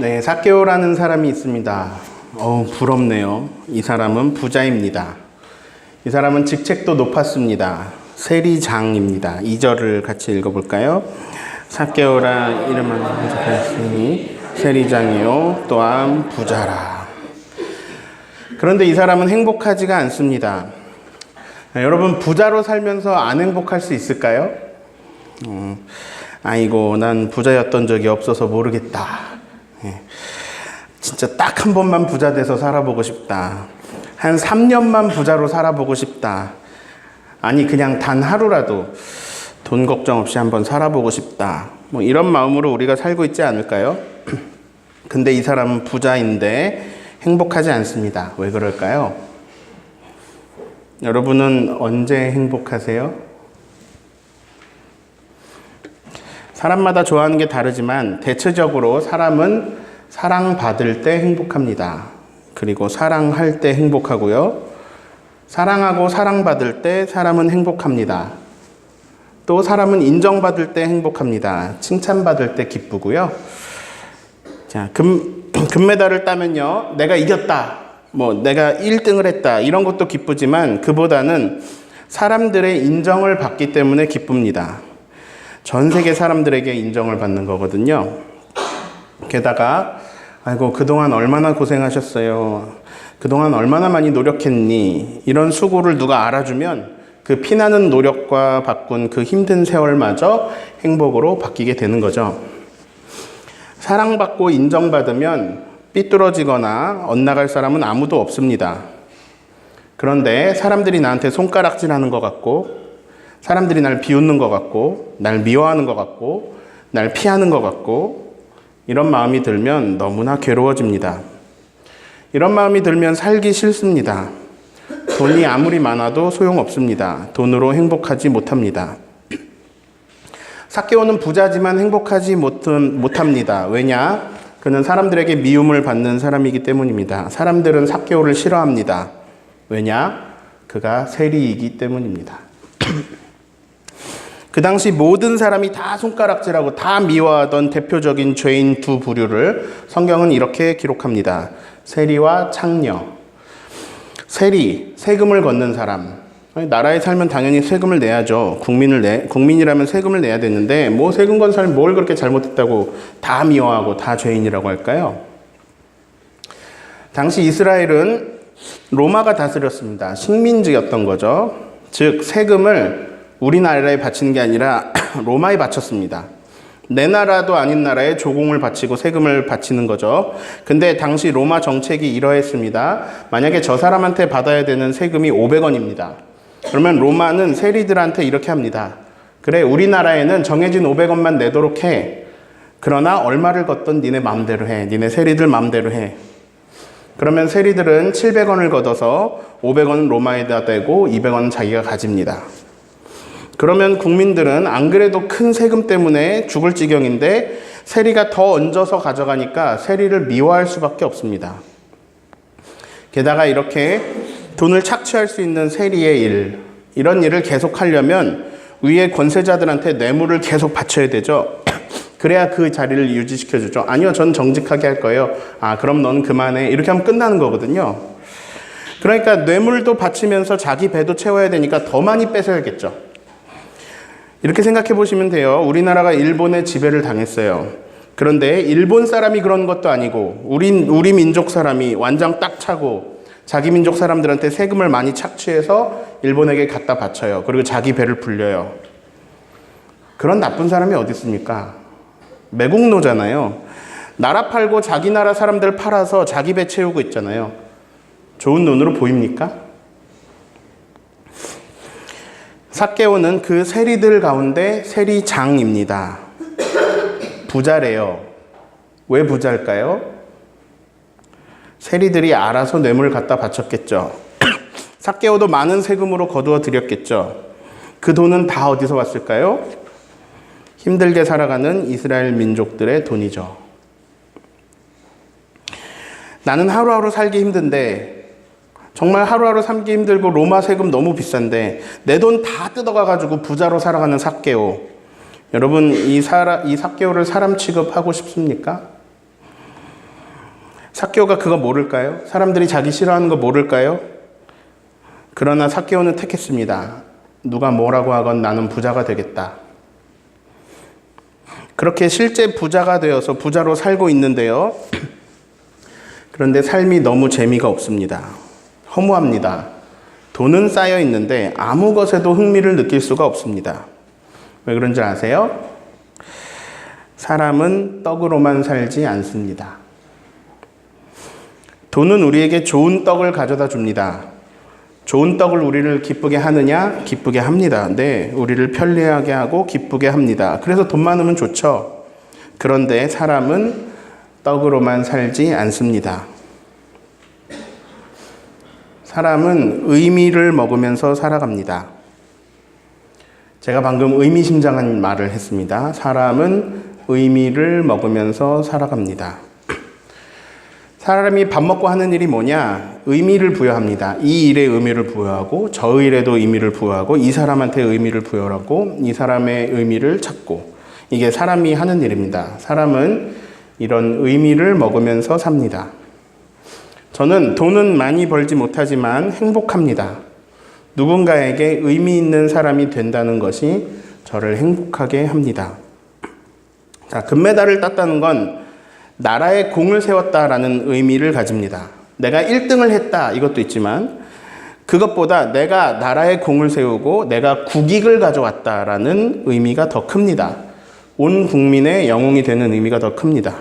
네, 삭개오라는 사람이 있습니다. 부럽네요. 이 사람은 부자입니다. 이 사람은 직책도 높았습니다. 세리장입니다. 2절을 같이 읽어볼까요? 삭개오라 이름은 부자였으니 세리장이요 또한 부자라. 그런데 이 사람은 행복하지가 않습니다. 여러분, 부자로 살면서 안 행복할 수 있을까요? 아이고, 난 부자였던 적이 없어서 모르겠다. 진짜 딱 한 번만 부자 돼서 살아보고 싶다. 한 3년만 부자로 살아보고 싶다. 아니, 그냥 단 하루라도 돈 걱정 없이 한번 살아보고 싶다. 이런 마음으로 우리가 살고 있지 않을까요? 근데 이 사람은 부자인데 행복하지 않습니다. 왜 그럴까요? 여러분은 언제 행복하세요? 사람마다 좋아하는 게 다르지만 대체적으로 사람은 사랑받을 때 행복합니다. 그리고 사랑할 때 행복하고요. 사랑하고 사랑받을 때 사람은 행복합니다. 또 사람은 인정받을 때 행복합니다. 칭찬받을 때 기쁘고요. 자, 금메달을 따면요, 내가 이겼다, 내가 1등을 했다, 이런 것도 기쁘지만 그보다는 사람들의 인정을 받기 때문에 기쁩니다. 전 세계 사람들에게 인정을 받는 거거든요. 게다가 아이고, 그동안 얼마나 고생하셨어요, 그동안 얼마나 많이 노력했니, 이런 수고를 누가 알아주면 그 피나는 노력과 바꾼 그 힘든 세월마저 행복으로 바뀌게 되는 거죠. 사랑받고 인정받으면 삐뚤어지거나 엇나갈 사람은 아무도 없습니다. 그런데 사람들이 나한테 손가락질하는 것 같고, 사람들이 날 비웃는 것 같고, 날 미워하는 것 같고, 날 피하는 것 같고, 이런 마음이 들면 너무나 괴로워집니다. 이런 마음이 들면 살기 싫습니다. 돈이 아무리 많아도 소용없습니다. 돈으로 행복하지 못합니다. 삭개오는 부자지만 행복하지 못합니다. 왜냐? 그는 사람들에게 미움을 받는 사람이기 때문입니다. 사람들은 삭개오를 싫어합니다. 왜냐? 그가 세리이기 때문입니다. 그 당시 모든 사람이 다 손가락질하고 다 미워하던 대표적인 죄인 두 부류를 성경은 이렇게 기록합니다. 세리와 창녀. 세리, 세금을 걷는 사람. 나라에 살면 당연히 세금을 내야죠. 국민이라면 세금을 내야 되는데 세금 건 사람이 뭘 그렇게 잘못했다고 다 미워하고 다 죄인이라고 할까요? 당시 이스라엘은 로마가 다스렸습니다. 식민지였던 거죠. 즉 세금을 우리나라에 바치는 게 아니라 로마에 바쳤습니다. 내 나라도 아닌 나라에 조공을 바치고 세금을 바치는 거죠. 근데 당시 로마 정책이 이러했습니다. 만약에 저 사람한테 받아야 되는 세금이 500원입니다. 그러면 로마는 세리들한테 이렇게 합니다. 그래, 우리나라에는 정해진 500원만 내도록 해. 그러나 얼마를 걷던 니네 마음대로 해. 니네 세리들 마음대로 해. 그러면 세리들은 700원을 걷어서 500원은 로마에다 대고 200원은 자기가 가집니다. 그러면 국민들은 안 그래도 큰 세금 때문에 죽을 지경인데 세리가 더 얹어서 가져가니까 세리를 미워할 수밖에 없습니다. 게다가 이렇게 돈을 착취할 수 있는 세리의 일, 이런 일을 계속 하려면 위에 권세자들한테 뇌물을 계속 바쳐야 되죠. 그래야 그 자리를 유지시켜주죠. 아니요, 전 정직하게 할 거예요. 그럼 넌 그만해. 이렇게 하면 끝나는 거거든요. 그러니까 뇌물도 바치면서 자기 배도 채워야 되니까 더 많이 뺏어야겠죠. 이렇게 생각해 보시면 돼요. 우리나라가 일본의 지배를 당했어요. 그런데 일본 사람이 그런 것도 아니고 우리 민족 사람이 완장 딱 차고 자기 민족 사람들한테 세금을 많이 착취해서 일본에게 갖다 바쳐요. 그리고 자기 배를 불려요. 그런 나쁜 사람이 어디 있습니까? 매국노잖아요. 나라 팔고 자기 나라 사람들 팔아서 자기 배 채우고 있잖아요. 좋은 눈으로 보입니까? 삭개오는 그 세리들 가운데 세리장입니다. 부자래요. 왜 부자일까요? 세리들이 알아서 뇌물을 갖다 바쳤겠죠. 삭개오도 많은 세금으로 거두어 드렸겠죠. 그 돈은 다 어디서 왔을까요? 힘들게 살아가는 이스라엘 민족들의 돈이죠. 나는 하루하루 살기 힘든데, 정말 하루하루 살기 힘들고 로마 세금 너무 비싼데 내 돈 다 뜯어가가지고 부자로 살아가는 삭개오. 여러분, 이 삭개오를 사람 취급하고 싶습니까? 삭개오가 그거 모를까요? 사람들이 자기 싫어하는 거 모를까요? 그러나 삭개오는 택했습니다. 누가 뭐라고 하건 나는 부자가 되겠다. 그렇게 실제 부자가 되어서 부자로 살고 있는데요. 그런데 삶이 너무 재미가 없습니다. 허무합니다. 돈은 쌓여 있는데 아무 것에도 흥미를 느낄 수가 없습니다. 왜 그런지 아세요? 사람은 떡으로만 살지 않습니다. 돈은 우리에게 좋은 떡을 가져다 줍니다. 좋은 떡을 우리를 기쁘게 하느냐? 기쁘게 합니다. 네, 우리를 편리하게 하고 기쁘게 합니다. 그래서 돈 많으면 좋죠. 그런데 사람은 떡으로만 살지 않습니다. 사람은 의미를 먹으면서 살아갑니다. 제가 방금 의미심장한 말을 했습니다. 사람은 의미를 먹으면서 살아갑니다. 사람이 밥 먹고 하는 일이 뭐냐? 의미를 부여합니다. 이 일에 의미를 부여하고 저 일에도 의미를 부여하고 이 사람한테 의미를 부여하고 이 사람의 의미를 찾고, 이게 사람이 하는 일입니다. 사람은 이런 의미를 먹으면서 삽니다. 저는 돈은 많이 벌지 못하지만 행복합니다. 누군가에게 의미 있는 사람이 된다는 것이 저를 행복하게 합니다. 자, 금메달을 땄다는 건 나라에 공을 세웠다라는 의미를 가집니다. 내가 1등을 했다 이것도 있지만 그것보다 내가 나라에 공을 세우고 내가 국익을 가져왔다라는 의미가 더 큽니다. 온 국민의 영웅이 되는 의미가 더 큽니다.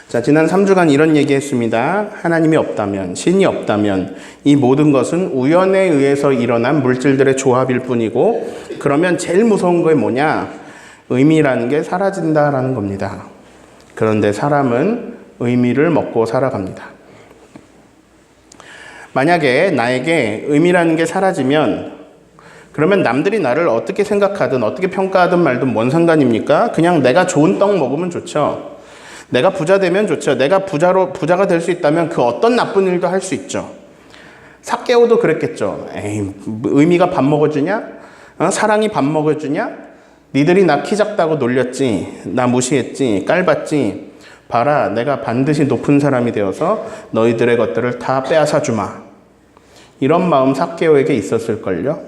자, 지난 3주간 이런 얘기했습니다. 하나님이 없다면, 신이 없다면 이 모든 것은 우연에 의해서 일어난 물질들의 조합일 뿐이고, 그러면 제일 무서운 게 뭐냐? 의미라는 게 사라진다라는 겁니다. 그런데 사람은 의미를 먹고 살아갑니다. 만약에 나에게 의미라는 게 사라지면 그러면 남들이 나를 어떻게 생각하든 어떻게 평가하든 말든 뭔 상관입니까? 그냥 내가 좋은 떡 먹으면 좋죠. 내가 부자 되면 좋죠. 내가 부자가 될 수 있다면 그 어떤 나쁜 일도 할 수 있죠. 삭개오도 그랬겠죠. 에이, 의미가 밥 먹어주냐? 사랑이 밥 먹어주냐? 니들이 나 키 작다고 놀렸지, 나 무시했지, 깔봤지. 봐라, 내가 반드시 높은 사람이 되어서 너희들의 것들을 다 빼앗아 주마. 이런 마음 삭개오에게 있었을걸요.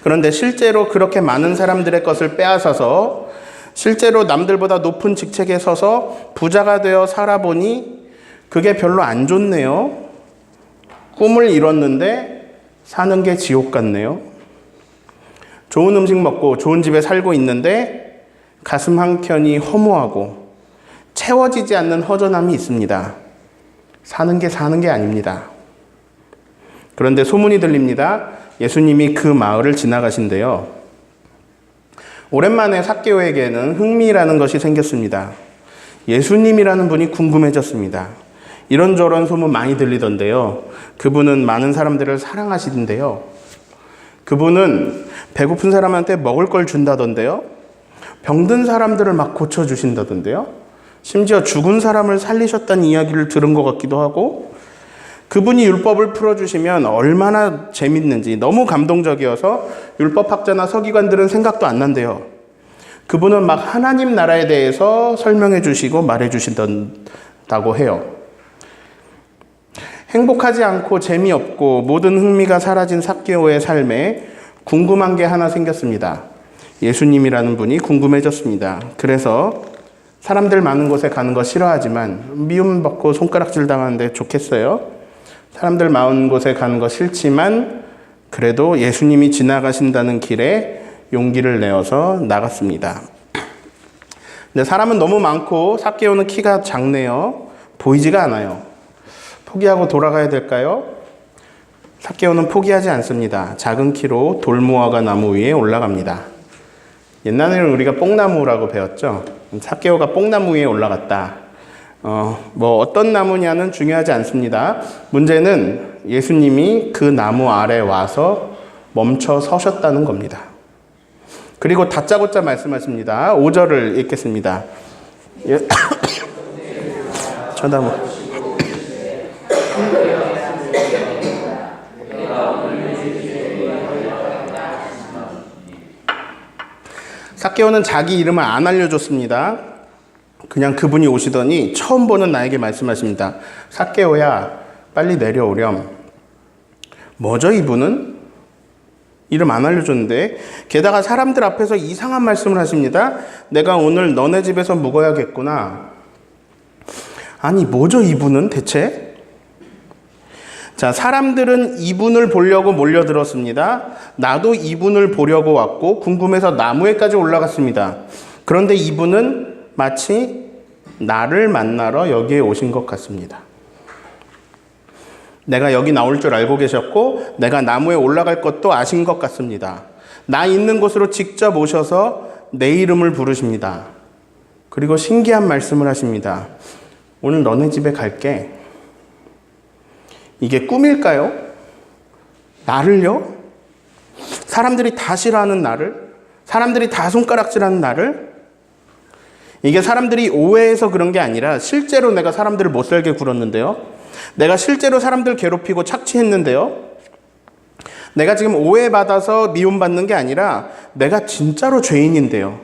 그런데 실제로 그렇게 많은 사람들의 것을 빼앗아서 실제로 남들보다 높은 직책에 서서 부자가 되어 살아보니 그게 별로 안 좋네요. 꿈을 이뤘는데 사는 게 지옥 같네요. 좋은 음식 먹고 좋은 집에 살고 있는데 가슴 한켠이 허무하고 채워지지 않는 허전함이 있습니다. 사는 게 아닙니다. 그런데 소문이 들립니다. 예수님이 그 마을을 지나가신대요. 오랜만에 삭개오에게는 흥미라는 것이 생겼습니다. 예수님이라는 분이 궁금해졌습니다. 이런저런 소문 많이 들리던데요. 그분은 많은 사람들을 사랑하시던데요. 그분은 배고픈 사람한테 먹을 걸 준다던데요. 병든 사람들을 막 고쳐주신다던데요. 심지어 죽은 사람을 살리셨다는 이야기를 들은 것 같기도 하고, 그분이 율법을 풀어주시면 얼마나 재밌는지 너무 감동적이어서 율법학자나 서기관들은 생각도 안 난대요. 그분은 막 하나님 나라에 대해서 설명해 주시고 말해 주신다고 해요. 행복하지 않고 재미없고 모든 흥미가 사라진 삭개오의 삶에 궁금한 게 하나 생겼습니다. 예수님이라는 분이 궁금해졌습니다. 그래서 사람들 많은 곳에 가는 거 싫어하지만 미움받고 손가락질 당하는데 좋겠어요? 사람들 많은 곳에 가는 거 싫지만 그래도 예수님이 지나가신다는 길에 용기를 내어서 나갔습니다. 근데 사람은 너무 많고 삭개오는 키가 작네요. 보이지가 않아요. 포기하고 돌아가야 될까요? 삭개오는 포기하지 않습니다. 작은 키로 돌무화과 나무 위에 올라갑니다. 옛날에는 우리가 뽕나무라고 배웠죠. 삭개오가 뽕나무 위에 올라갔다. 어떤 나무냐는 중요하지 않습니다. 문제는 예수님이 그 나무 아래 와서 멈춰 서셨다는 겁니다. 그리고 다짜고짜 말씀하십니다. 5절을 읽겠습니다. 쳐다보. 삭개오는 자기 이름을 안 알려줬습니다. 그냥 그분이 오시더니 처음 보는 나에게 말씀하십니다. 삭개오야, 빨리 내려오렴. 뭐죠, 이분은? 이름 안 알려줬는데. 게다가 사람들 앞에서 이상한 말씀을 하십니다. 내가 오늘 너네 집에서 묵어야겠구나. 아니, 뭐죠, 이분은 대체? 자, 사람들은 이분을 보려고 몰려들었습니다. 나도 이분을 보려고 왔고 궁금해서 나무에까지 올라갔습니다. 그런데 이분은 마치 나를 만나러 여기에 오신 것 같습니다. 내가 여기 나올 줄 알고 계셨고 내가 나무에 올라갈 것도 아신 것 같습니다. 나 있는 곳으로 직접 오셔서 내 이름을 부르십니다. 그리고 신기한 말씀을 하십니다. 오늘 너네 집에 갈게. 이게 꿈일까요? 나를요? 사람들이 다 싫어하는 나를? 사람들이 다 손가락질하는 나를? 이게 사람들이 오해해서 그런 게 아니라 실제로 내가 사람들을 못 살게 굴었는데요. 내가 실제로 사람들 괴롭히고 착취했는데요. 내가 지금 오해받아서 미움받는 게 아니라 내가 진짜로 죄인인데요.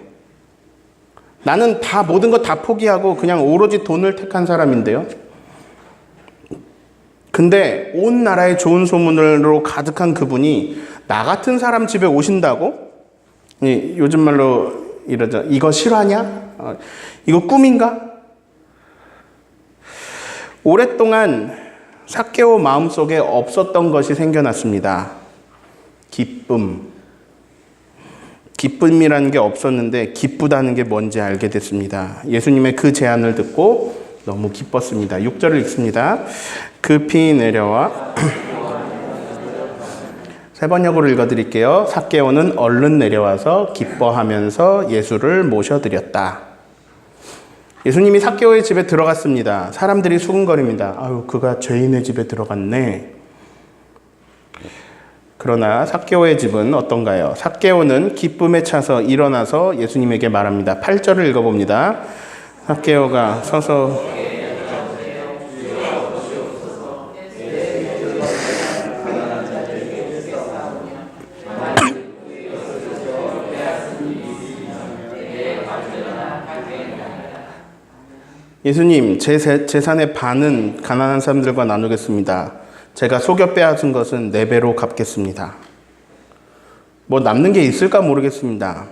나는 다 모든 거 다 포기하고 그냥 오로지 돈을 택한 사람인데요. 근데 온 나라에 좋은 소문으로 가득한 그분이 나 같은 사람 집에 오신다고? 요즘 말로 이러죠. 이거 실화냐? 이거 꿈인가? 오랫동안 삭개오 마음속에 없었던 것이 생겨났습니다. 기쁨. 기쁨이라는 게 없었는데 기쁘다는 게 뭔지 알게 됐습니다. 예수님의 그 제안을 듣고 너무 기뻤습니다. 6절을 읽습니다. 급히 내려와 세 번역으로 읽어드릴게요. 삭개오는 얼른 내려와서 기뻐하면서 예수를 모셔드렸다. 예수님이 삭개오의 집에 들어갔습니다. 사람들이 수군거립니다. 아유, 그가 죄인의 집에 들어갔네. 그러나 삭개오의 집은 어떤가요? 삭개오는 기쁨에 차서 일어나서 예수님에게 말합니다. 8절을 읽어봅니다. 삭개오가 서서 예수님, 제 재산의 반은 가난한 사람들과 나누겠습니다. 제가 속여 빼앗은 것은 4배로 갚겠습니다. 뭐 남는 게 있을까 모르겠습니다.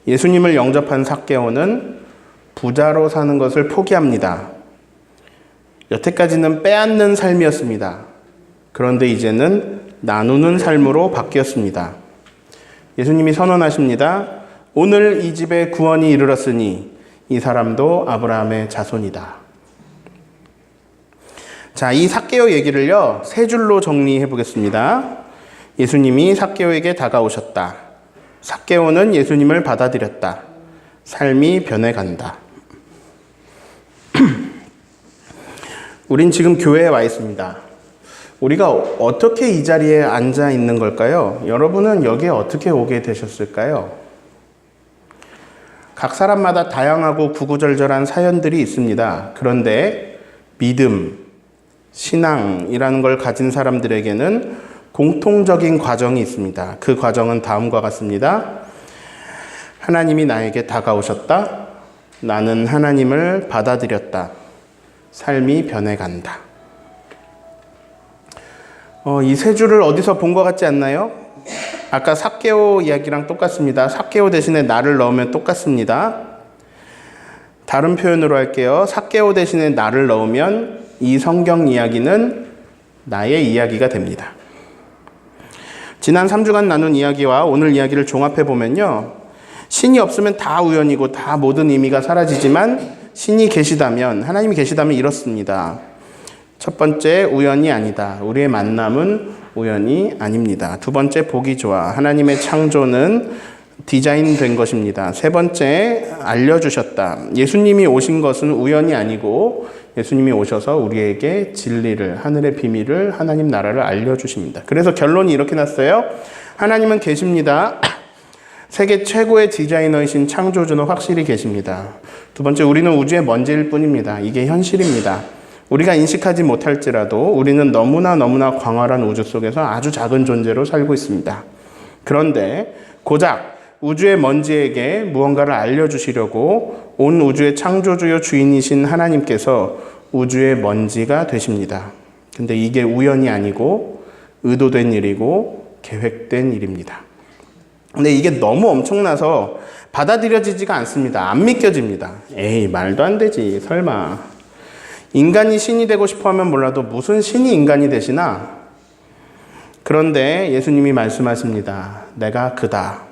예수님을 영접한 삭개오는 부자로 사는 것을 포기합니다. 여태까지는 빼앗는 삶이었습니다. 그런데 이제는 나누는 삶으로 바뀌었습니다. 예수님이 선언하십니다. 오늘 이 집에 구원이 이르렀으니 이 사람도 아브라함의 자손이다. 자, 이 삭개오 얘기를요, 3줄로 정리해 보겠습니다. 예수님이 삭개오에게 다가오셨다. 삭개오는 예수님을 받아들였다. 삶이 변해간다. 우린 지금 교회에 와 있습니다. 우리가 어떻게 이 자리에 앉아 있는 걸까요? 여러분은 여기에 어떻게 오게 되셨을까요? 각 사람마다 다양하고 구구절절한 사연들이 있습니다. 그런데 믿음, 신앙이라는 걸 가진 사람들에게는 공통적인 과정이 있습니다. 그 과정은 다음과 같습니다. 하나님이 나에게 다가오셨다. 나는 하나님을 받아들였다. 삶이 변해간다. 이 3줄을 어디서 본 것 같지 않나요? 아까 삭개오 이야기랑 똑같습니다. 삭개오 대신에 나를 넣으면 똑같습니다. 다른 표현으로 할게요. 삭개오 대신에 나를 넣으면 이 성경 이야기는 나의 이야기가 됩니다. 지난 3주간 나눈 이야기와 오늘 이야기를 종합해 보면요. 신이 없으면 다 우연이고 다 모든 의미가 사라지지만 신이 계시다면, 하나님이 계시다면 이렇습니다. 첫 번째, 우연이 아니다. 우리의 만남은 우연이 아닙니다. 두 번째, 보기 좋아. 하나님의 창조는 디자인된 것입니다. 세 번째, 알려주셨다. 예수님이 오신 것은 우연이 아니고 예수님이 오셔서 우리에게 진리를, 하늘의 비밀을, 하나님 나라를 알려주십니다. 그래서 결론이 이렇게 났어요. 하나님은 계십니다. 세계 최고의 디자이너이신 창조주는 확실히 계십니다. 두 번째, 우리는 우주의 먼지일 뿐입니다. 이게 현실입니다. 우리가 인식하지 못할지라도 우리는 너무나 광활한 우주 속에서 아주 작은 존재로 살고 있습니다. 그런데 고작 우주의 먼지에게 무언가를 알려주시려고 온 우주의 창조주요 주인이신 하나님께서 우주의 먼지가 되십니다. 근데 이게 우연이 아니고 의도된 일이고 계획된 일입니다. 근데 이게 너무 엄청나서 받아들여지지가 않습니다. 안 믿겨집니다. 에이, 말도 안 되지. 설마. 인간이 신이 되고 싶어 하면 몰라도 무슨 신이 인간이 되시나? 그런데 예수님이 말씀하십니다. 내가 그다.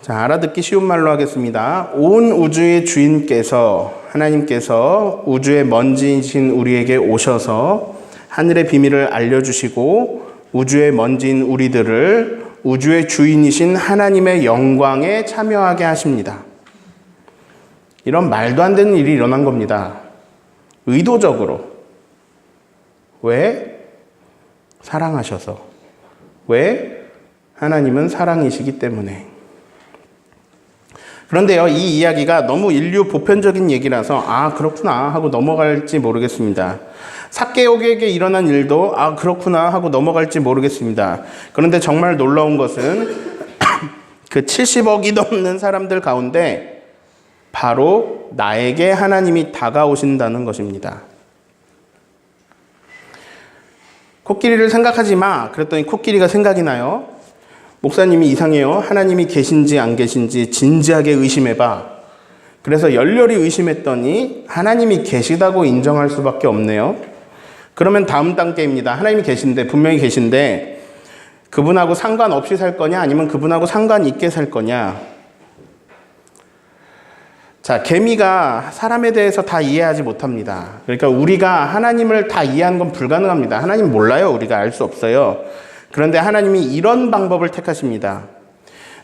자, 알아듣기 쉬운 말로 하겠습니다. 온 우주의 주인께서, 하나님께서 우주의 먼지이신 우리에게 오셔서 하늘의 비밀을 알려주시고 우주의 먼지인 우리들을 우주의 주인이신 하나님의 영광에 참여하게 하십니다. 이런 말도 안 되는 일이 일어난 겁니다. 의도적으로. 왜? 사랑하셔서. 왜? 하나님은 사랑이시기 때문에. 그런데요, 이 이야기가 너무 인류 보편적인 얘기라서 그렇구나 하고 넘어갈지 모르겠습니다. 삭개옥에게 일어난 일도 그렇구나 하고 넘어갈지 모르겠습니다. 그런데 정말 놀라운 것은 그 70억이 넘는 사람들 가운데 바로 나에게 하나님이 다가오신다는 것입니다. 코끼리를 생각하지 마. 그랬더니 코끼리가 생각이 나요. 목사님이 이상해요. 하나님이 계신지 안 계신지 진지하게 의심해봐. 그래서 열렬히 의심했더니 하나님이 계시다고 인정할 수밖에 없네요. 그러면 다음 단계입니다. 하나님이 계신데, 분명히 계신데 그분하고 상관없이 살 거냐 아니면 그분하고 상관 있게 살 거냐. 자, 개미가 사람에 대해서 다 이해하지 못합니다. 그러니까 우리가 하나님을 다 이해하는 건 불가능합니다. 하나님 몰라요. 우리가 알 수 없어요. 그런데 하나님이 이런 방법을 택하십니다.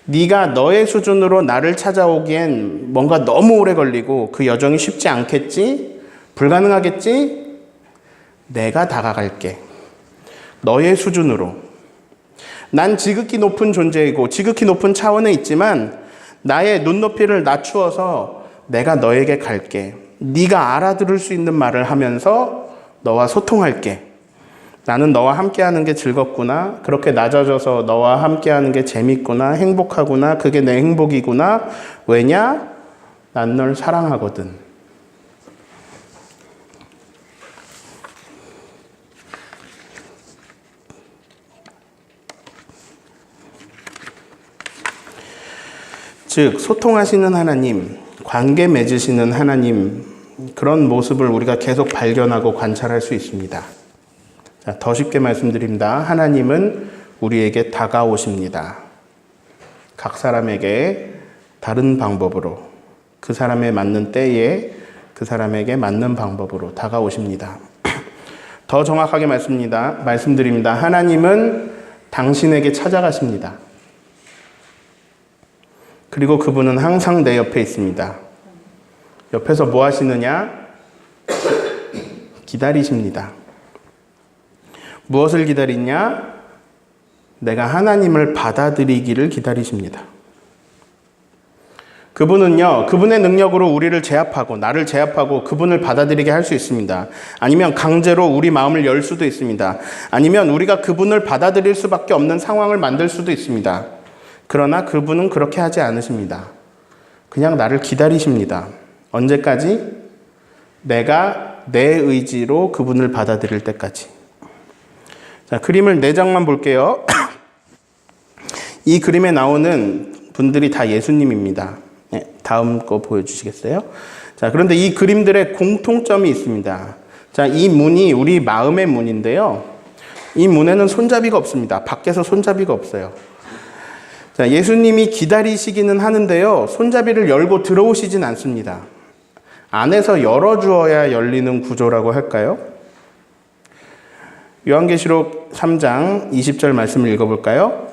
네가 너의 수준으로 나를 찾아오기엔 뭔가 너무 오래 걸리고 그 여정이 쉽지 않겠지? 불가능하겠지? 내가 다가갈게. 너의 수준으로. 난 지극히 높은 존재이고 지극히 높은 차원에 있지만 나의 눈높이를 낮추어서 내가 너에게 갈게. 네가 알아들을 수 있는 말을 하면서 너와 소통할게. 나는 너와 함께하는 게 즐겁구나. 그렇게 낮아져서 너와 함께하는 게 재밌구나. 행복하구나. 그게 내 행복이구나. 왜냐? 난 널 사랑하거든. 즉, 소통하시는 하나님, 관계 맺으시는 하나님, 그런 모습을 우리가 계속 발견하고 관찰할 수 있습니다. 자, 더 쉽게 말씀드립니다. 하나님은 우리에게 다가오십니다. 각 사람에게 다른 방법으로, 그 사람에 맞는 때에 그 사람에게 맞는 방법으로 다가오십니다. 더 정확하게 말씀드립니다. 하나님은 당신에게 찾아가십니다. 그리고 그분은 항상 내 옆에 있습니다. 옆에서 뭐 하시느냐? 기다리십니다. 무엇을 기다리냐? 내가 하나님을 받아들이기를 기다리십니다. 그분은요, 그분의 능력으로 우리를 제압하고, 나를 제압하고 그분을 받아들이게 할 수 있습니다. 아니면 강제로 우리 마음을 열 수도 있습니다. 아니면 우리가 그분을 받아들일 수밖에 없는 상황을 만들 수도 있습니다. 그러나 그분은 그렇게 하지 않으십니다. 그냥 나를 기다리십니다. 언제까지? 내가 내 의지로 그분을 받아들일 때까지. 자, 그림을 4장만 볼게요. 이 그림에 나오는 분들이 다 예수님입니다. 네, 다음 거 보여주시겠어요? 자, 그런데 이 그림들의 공통점이 있습니다. 자, 이 문이 우리 마음의 문인데요. 이 문에는 손잡이가 없습니다. 밖에서 손잡이가 없어요. 자, 예수님이 기다리시기는 하는데요. 손잡이를 열고 들어오시진 않습니다. 안에서 열어주어야 열리는 구조라고 할까요? 요한계시록 3장 20절 말씀을 읽어볼까요?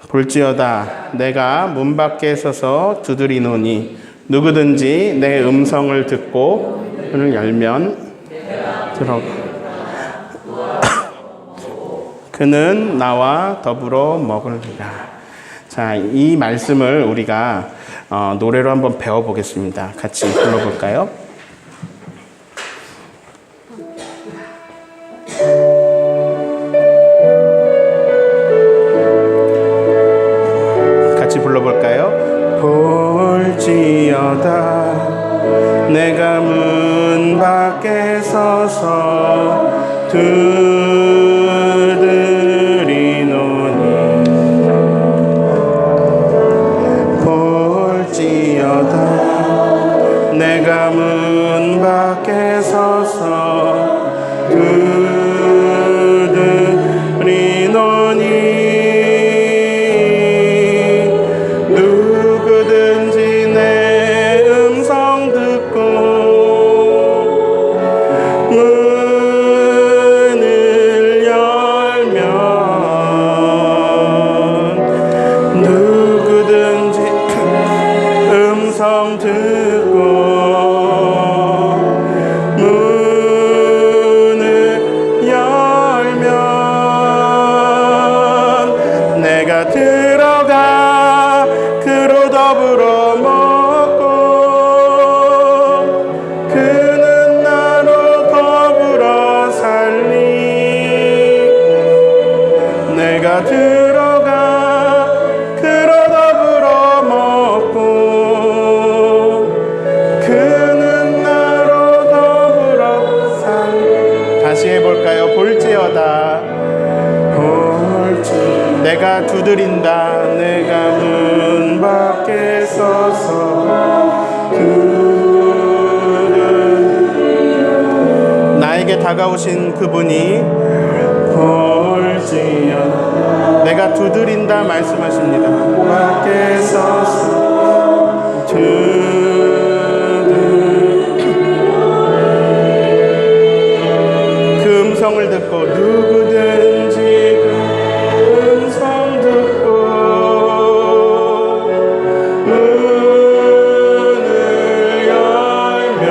볼지어다 내가 문 밖에 서서 두드리노니 누구든지 내 음성을 듣고 문을 열면 들어가 그는 나와 더불어 먹으리라. 자, 이 말씀을 우리가 노래로 한번 배워보겠습니다. 같이 불러볼까요? 볼지어다 내가 문 밖에 서서 두드리노니 볼지어다 내가 문 밖에 서서 두드리노니 누구든지 내 음성 듣고 문을 열면 누구든지 음성 듣고 문을 열면 내가 들어가 그로 더불어 먹고 그는 나로 더불어 살리 내가 들어가 그로 더불어 먹고 그는 나로 더불어 살리 다시 해볼까요? 볼지어다 내가 두드린다 내가 문 밖에 서서 나에게 다가오신 그분이 볼지어다 내가 두드린다 말씀하십니다. 밖에 서서 그 음성을 듣고 누구든지 그 음성 듣고 문을 열면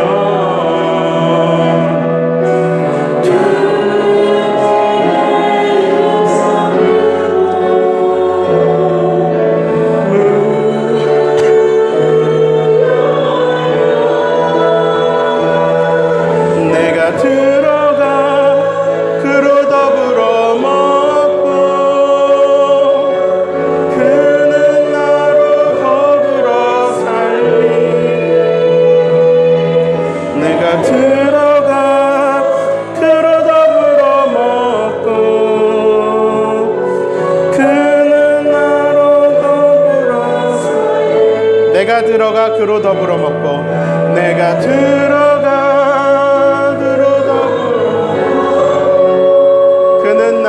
내가 들어가 그로 더불어 먹고 그는 나로 더불어 살리 내가 들어가 그로 더불어 먹고 그는 나로 더불어 살리 내가 들어가 그로 더불어 먹고 내가 들어가 그로 더불어 그는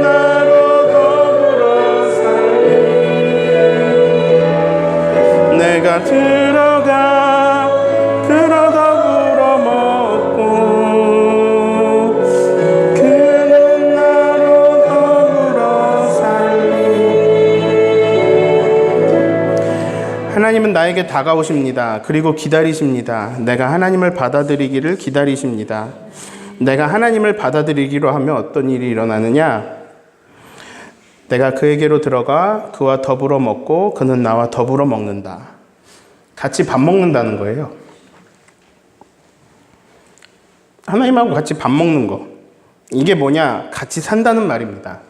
나로 더불어 살리 내가 들어가 그로 더불어 먹고 그는 나로 더불어 살리 하나님은 나에게 다가오십니다. 그리고 기다리십니다. 내가 하나님을 받아들이기를 기다리십니다. 내가 하나님을 받아들이기로 하면 어떤 일이 일어나느냐? 내가 그에게로 들어가 그와 더불어 먹고 그는 나와 더불어 먹는다. 같이 밥 먹는다는 거예요. 하나님하고 같이 밥 먹는 거. 이게 뭐냐? 같이 산다는 말입니다.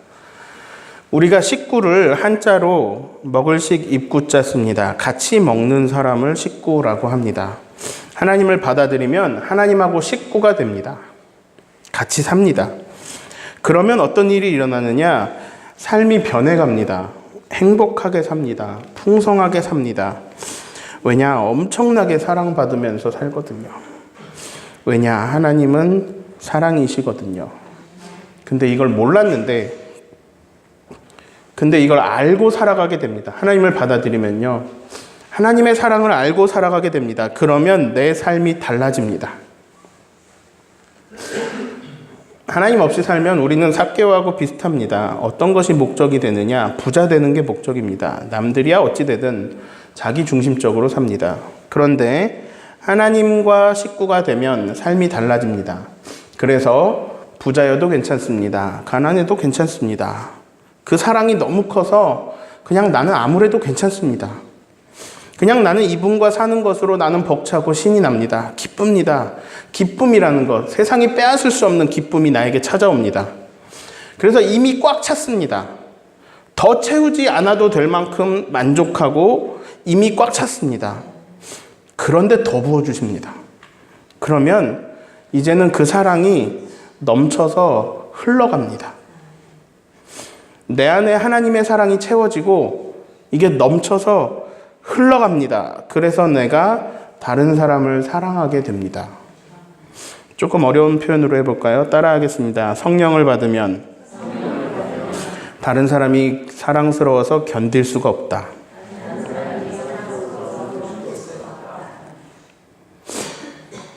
우리가 식구를 한자로 먹을식 입구자 씁니다. 같이 먹는 사람을 식구라고 합니다. 하나님을 받아들이면 하나님하고 식구가 됩니다. 같이 삽니다. 그러면 어떤 일이 일어나느냐? 삶이 변해갑니다. 행복하게 삽니다. 풍성하게 삽니다. 왜냐? 엄청나게 사랑받으면서 살거든요. 왜냐? 하나님은 사랑이시거든요. 근데 이걸 몰랐는데, 근데 이걸 알고 살아가게 됩니다. 하나님을 받아들이면요. 하나님의 사랑을 알고 살아가게 됩니다. 그러면 내 삶이 달라집니다. 하나님 없이 살면 우리는 삭개오하고 비슷합니다. 어떤 것이 목적이 되느냐? 부자 되는 게 목적입니다. 남들이야 어찌 되든 자기 중심적으로 삽니다. 그런데 하나님과 식구가 되면 삶이 달라집니다. 그래서 부자여도 괜찮습니다. 가난해도 괜찮습니다. 그 사랑이 너무 커서 그냥 나는 아무래도 괜찮습니다. 그냥 나는 이분과 사는 것으로 나는 벅차고 신이 납니다. 기쁩니다. 기쁨이라는 것, 세상이 빼앗을 수 없는 기쁨이 나에게 찾아옵니다. 그래서 이미 꽉 찼습니다. 더 채우지 않아도 될 만큼 만족하고 이미 꽉 찼습니다. 그런데 더 부어주십니다. 그러면 이제는 그 사랑이 넘쳐서 흘러갑니다. 내 안에 하나님의 사랑이 채워지고 이게 넘쳐서 흘러갑니다. 그래서 내가 다른 사람을 사랑하게 됩니다. 조금 어려운 표현으로 해볼까요? 따라하겠습니다. 성령을 받으면 다른 사람이 사랑스러워서 견딜 수가 없다.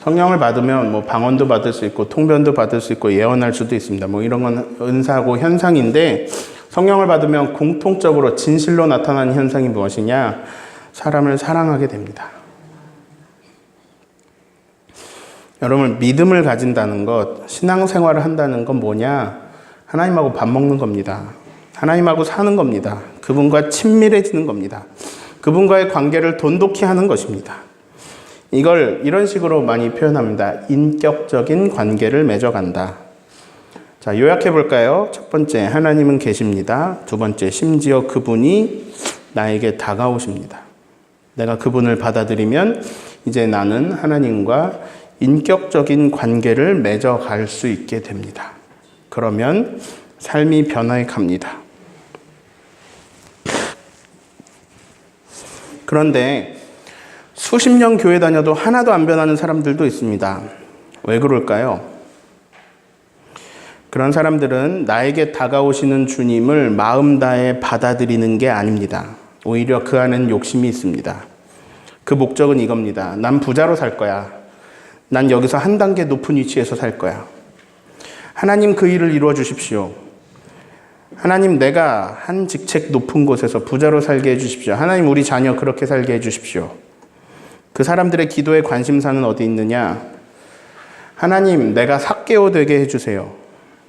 성령을 받으면 뭐 방언도 받을 수 있고 통변도 받을 수 있고 예언할 수도 있습니다. 뭐 이런 건 은사고 현상인데, 성령을 받으면 공통적으로 진실로 나타나는 현상이 무엇이냐? 사람을 사랑하게 됩니다. 여러분, 믿음을 가진다는 것, 신앙생활을 한다는 건 뭐냐? 하나님하고 밥 먹는 겁니다. 하나님하고 사는 겁니다. 그분과 친밀해지는 겁니다. 그분과의 관계를 돈독히 하는 것입니다. 이걸 이런 식으로 많이 표현합니다. 인격적인 관계를 맺어간다. 자, 요약해 볼까요? 첫 번째, 하나님은 계십니다. 두 번째, 심지어 그분이 나에게 다가오십니다. 내가 그분을 받아들이면 이제 나는 하나님과 인격적인 관계를 맺어갈 수 있게 됩니다. 그러면 삶이 변화해 갑니다. 그런데 수십 년 교회 다녀도 하나도 안 변하는 사람들도 있습니다. 왜 그럴까요? 그런 사람들은 나에게 다가오시는 주님을 마음 다해 받아들이는 게 아닙니다. 오히려 그 안에는 욕심이 있습니다. 그 목적은 이겁니다. 난 부자로 살 거야. 난 여기서 한 단계 높은 위치에서 살 거야. 하나님 그 일을 이루어 주십시오. 하나님 내가 한 직책 높은 곳에서 부자로 살게 해주십시오. 하나님 우리 자녀 그렇게 살게 해주십시오. 그 사람들의 기도의 관심사는 어디 있느냐? 하나님 내가 삭개오 되게 해주세요.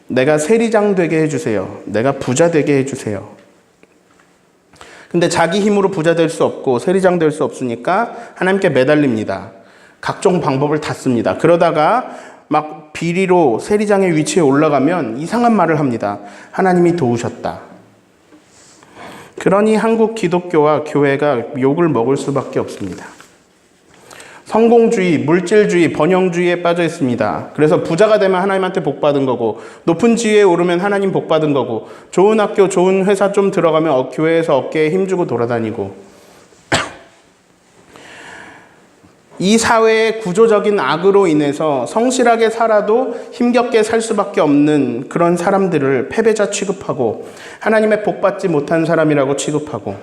내가 세리장 되게 해주세요. 내가 부자 되게 해주세요. 근데 자기 힘으로 부자 될 수 없고 세리장 될 수 없으니까 하나님께 매달립니다. 각종 방법을 다 씁니다. 그러다가 막 비리로 세리장의 위치에 올라가면 이상한 말을 합니다. 하나님이 도우셨다. 그러니 한국 기독교와 교회가 욕을 먹을 수밖에 없습니다. 성공주의, 물질주의, 번영주의에 빠져 있습니다. 그래서 부자가 되면 하나님한테 복 받은 거고, 높은 지위에 오르면 하나님 복 받은 거고, 좋은 학교, 좋은 회사 좀 들어가면 교회에서 어깨에 힘주고 돌아다니고, 이 사회의 구조적인 악으로 인해서 성실하게 살아도 힘겹게 살 수밖에 없는 그런 사람들을 패배자 취급하고 하나님의 복 받지 못한 사람이라고 취급하고,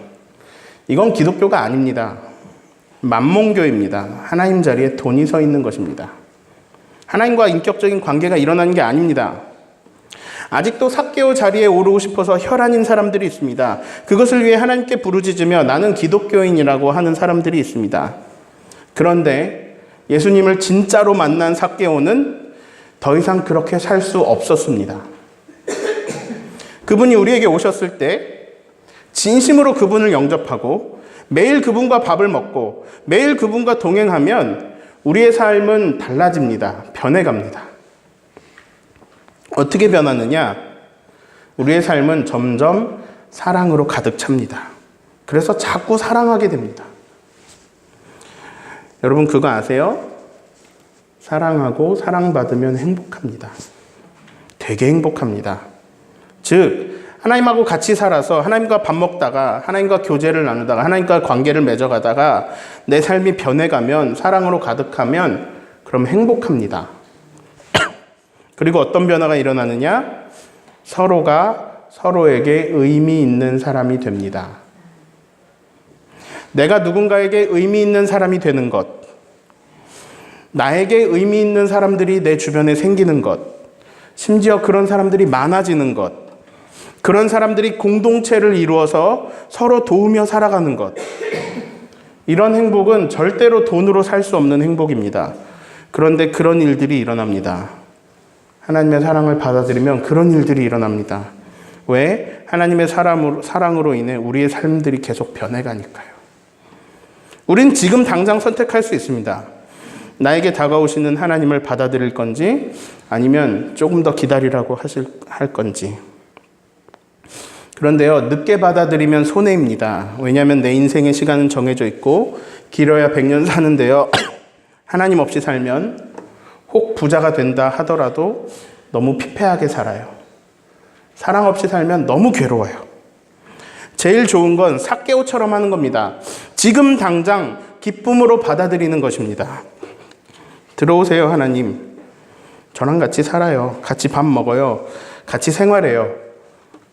이건 기독교가 아닙니다. 만몬교입니다. 하나님 자리에 돈이 서 있는 것입니다. 하나님과 인격적인 관계가 일어나는 게 아닙니다. 아직도 삭개오 자리에 오르고 싶어서 혈안인 사람들이 있습니다. 그것을 위해 하나님께 부르짖으며 나는 기독교인이라고 하는 사람들이 있습니다. 그런데 예수님을 진짜로 만난 삭개오는 더 이상 그렇게 살 수 없었습니다. 그분이 우리에게 오셨을 때 진심으로 그분을 영접하고 매일 그분과 밥을 먹고 매일 그분과 동행하면 우리의 삶은 달라집니다. 변해갑니다. 어떻게 변하느냐? 우리의 삶은 점점 사랑으로 가득 찹니다. 그래서 자꾸 사랑하게 됩니다. 여러분 그거 아세요? 사랑하고 사랑받으면 행복합니다. 되게 행복합니다. 즉 하나님하고 같이 살아서 하나님과 밥 먹다가 하나님과 교제를 나누다가 하나님과 관계를 맺어가다가 내 삶이 변해가면 사랑으로 가득하면 그럼 행복합니다. 그리고 어떤 변화가 일어나느냐? 서로가 서로에게 의미 있는 사람이 됩니다. 내가 누군가에게 의미 있는 사람이 되는 것, 나에게 의미 있는 사람들이 내 주변에 생기는 것, 심지어 그런 사람들이 많아지는 것, 그런 사람들이 공동체를 이루어서 서로 도우며 살아가는 것, 이런 행복은 절대로 돈으로 살 수 없는 행복입니다. 그런데 그런 일들이 일어납니다. 하나님의 사랑을 받아들이면 그런 일들이 일어납니다. 왜? 하나님의 사랑으로 인해 우리의 삶들이 계속 변해가니까요. 우린 지금 당장 선택할 수 있습니다. 나에게 다가오시는 하나님을 받아들일 건지 아니면 조금 더 기다리라고 할 건지. 그런데요, 늦게 받아들이면 손해입니다. 왜냐하면 내 인생의 시간은 정해져 있고 길어야 100년 사는데요. 하나님 없이 살면 혹 부자가 된다 하더라도 너무 피폐하게 살아요. 사랑 없이 살면 너무 괴로워요. 제일 좋은 건 삭개오처럼 하는 겁니다. 지금 당장 기쁨으로 받아들이는 것입니다. 들어오세요, 하나님. 저랑 같이 살아요. 같이 밥 먹어요. 같이 생활해요.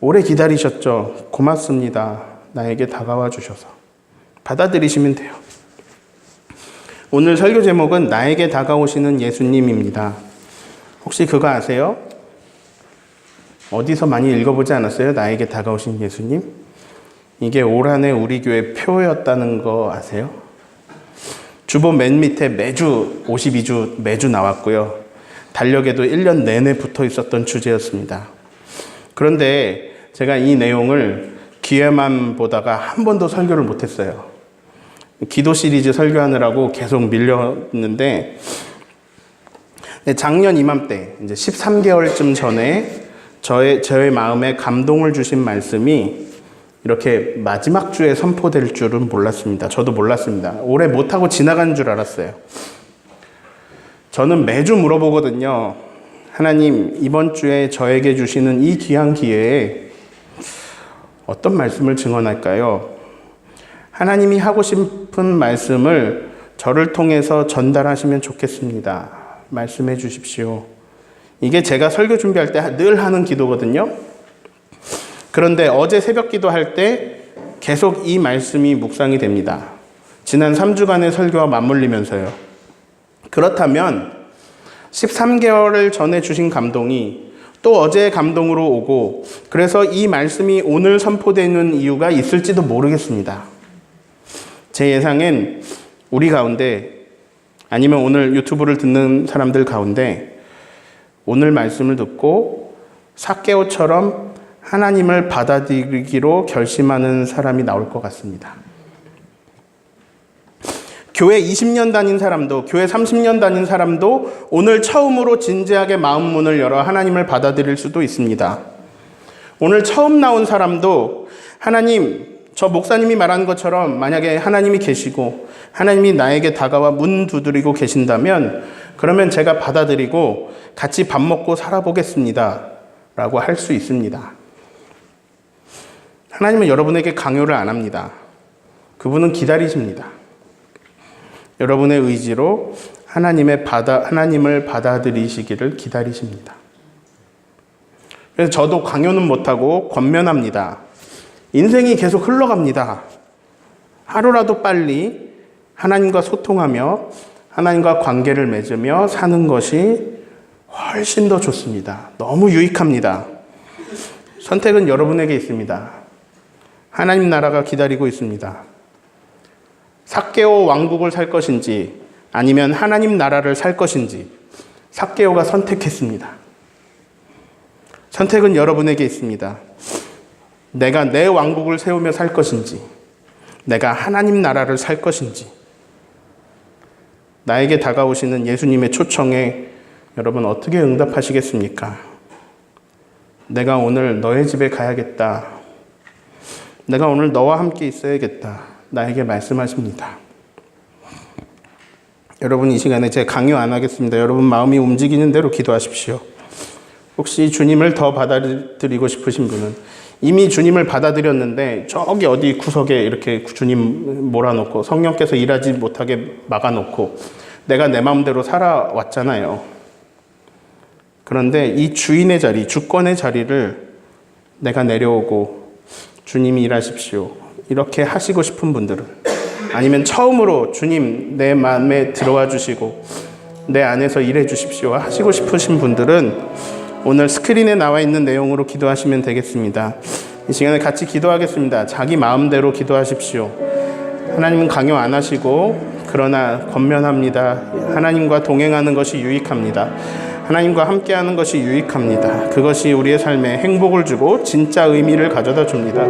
오래 기다리셨죠? 고맙습니다. 나에게 다가와 주셔서. 받아들이시면 돼요. 오늘 설교 제목은 나에게 다가오시는 예수님입니다. 혹시 그거 아세요? 어디서 많이 읽어보지 않았어요? 나에게 다가오신 예수님? 이게 올 한 해 우리 교회 표였다는 거 아세요? 주보 맨 밑에 매주 52주 매주 나왔고요. 달력에도 1년 내내 붙어 있었던 주제였습니다. 그런데 제가 이 내용을 기회만 보다가 한 번도 설교를 못했어요. 기도 시리즈 설교하느라고 계속 밀렸는데 작년 이맘때 이제 13개월쯤 전에 저의 마음에 감동을 주신 말씀이 이렇게 마지막 주에 선포될 줄은 몰랐습니다. 저도 몰랐습니다. 올해 못하고 지나간 줄 알았어요. 저는 매주 물어보거든요. 하나님, 이번 주에 저에게 주시는 이 귀한 기회에 어떤 말씀을 증언할까요? 하나님이 하고 싶은 말씀을 저를 통해서 전달하시면 좋겠습니다. 말씀해 주십시오. 이게 제가 설교 준비할 때 늘 하는 기도거든요. 그런데 어제 새벽 기도할 때 계속 이 말씀이 묵상이 됩니다. 지난 3주간의 설교와 맞물리면서요. 그렇다면 13개월을 전에 주신 감동이 또 어제의 감동으로 오고 그래서 이 말씀이 오늘 선포되는 이유가 있을지도 모르겠습니다. 제 예상엔 우리 가운데 아니면 오늘 유튜브를 듣는 사람들 가운데 오늘 말씀을 듣고 삭개오처럼 하나님을 받아들이기로 결심하는 사람이 나올 것 같습니다. 교회 20년 다닌 사람도, 교회 30년 다닌 사람도 오늘 처음으로 진지하게 마음 문을 열어 하나님을 받아들일 수도 있습니다. 오늘 처음 나온 사람도 하나님, 저 목사님이 말한 것처럼 만약에 하나님이 계시고 하나님이 나에게 다가와 문 두드리고 계신다면 그러면 제가 받아들이고 같이 밥 먹고 살아보겠습니다. 라고 할 수 있습니다. 하나님은 여러분에게 강요를 안 합니다. 그분은 기다리십니다. 여러분의 의지로 하나님을 받아들이시기를 기다리십니다. 그래서 저도 강요는 못하고 권면합니다. 인생이 계속 흘러갑니다. 하루라도 빨리 하나님과 소통하며 하나님과 관계를 맺으며 사는 것이 훨씬 더 좋습니다. 너무 유익합니다. 선택은 여러분에게 있습니다. 하나님 나라가 기다리고 있습니다. 삭개오 왕국을 살 것인지 아니면 하나님 나라를 살 것인지 삭개오가 선택했습니다. 선택은 여러분에게 있습니다. 내가 내 왕국을 세우며 살 것인지 내가 하나님 나라를 살 것인지 나에게 다가오시는 예수님의 초청에 여러분 어떻게 응답하시겠습니까? 내가 오늘 너의 집에 가야겠다. 내가 오늘 너와 함께 있어야겠다. 나에게 말씀하십니다. 여러분 이 시간에 제가 강요 안 하겠습니다. 여러분 마음이 움직이는 대로 기도하십시오. 혹시 주님을 더 받아들이고 싶으신 분은 이미 주님을 받아들였는데 저기 어디 구석에 이렇게 주님 몰아놓고 성령께서 일하지 못하게 막아놓고 내가 내 마음대로 살아왔잖아요. 그런데 이 주인의 자리, 주권의 자리를 내가 내려오고 주님이 일하십시오. 이렇게 하시고 싶은 분들은 아니면 처음으로 주님 내 마음에 들어와 주시고 내 안에서 일해 주십시오 하시고 싶으신 분들은 오늘 스크린에 나와 있는 내용으로 기도하시면 되겠습니다. 이 시간에 같이 기도하겠습니다. 자기 마음대로 기도하십시오. 하나님은 강요 안 하시고 그러나 권면합니다. 하나님과 동행하는 것이 유익합니다. 하나님과 함께하는 것이 유익합니다. 그것이 우리의 삶에 행복을 주고 진짜 의미를 가져다 줍니다.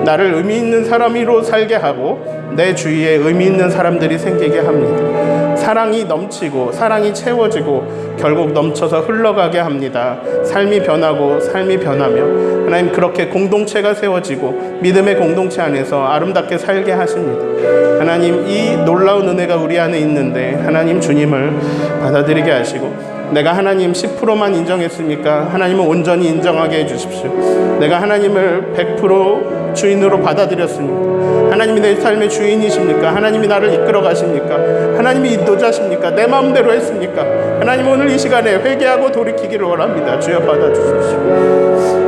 나를 의미 있는 사람으로 살게 하고 내 주위에 의미 있는 사람들이 생기게 합니다. 사랑이 넘치고 사랑이 채워지고 결국 넘쳐서 흘러가게 합니다. 삶이 변하고 삶이 변하며 하나님 그렇게 공동체가 세워지고 믿음의 공동체 안에서 아름답게 살게 하십니다. 하나님 이 놀라운 은혜가 우리 안에 있는데 하나님 주님을 받아들이게 하시고 내가 하나님 10%만 인정했습니까? 하나님은 온전히 인정하게 해주십시오. 내가 하나님을 100% 주인으로 받아들였습니까? 하나님이 내 삶의 주인이십니까? 하나님이 나를 이끌어 가십니까? 하나님이 인도자십니까? 내 마음대로 했습니까? 하나님 오늘 이 시간에 회개하고 돌이키기를 원합니다. 주여 받아주십시오.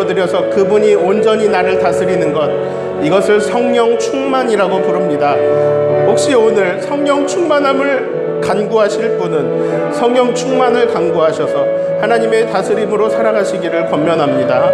내어드려서 그분이 온전히 나를 다스리는 것, 이것을 성령 충만이라고 부릅니다. 혹시 오늘 성령 충만함을 간구하실 분은 성령 충만을 간구하셔서 하나님의 다스림으로 살아가시기를 권면합니다.